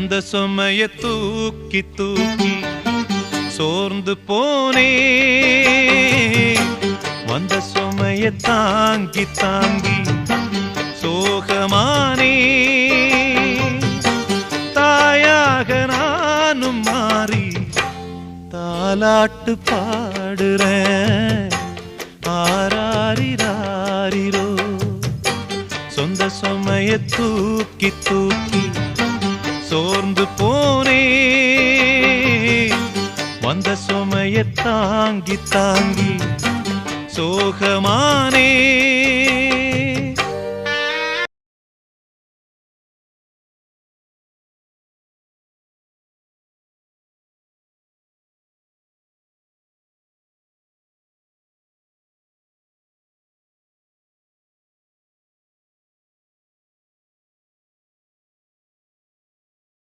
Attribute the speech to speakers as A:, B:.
A: அந்த சுமைய தூக்கி தூக்கி சோர்ந்து போனே, வந்த சுமைய தாங்கி தாங்கி சோகமானே. தாயாக நானும் மாறி தாலாட்டு பாடுறேன். ஆராரிராரிரோ சொந்த சுமைய தூக்கி தூக்கி சோர்ந்து போனே, வந்த சுமைய தாங்கி தாங்கி சோகமானே.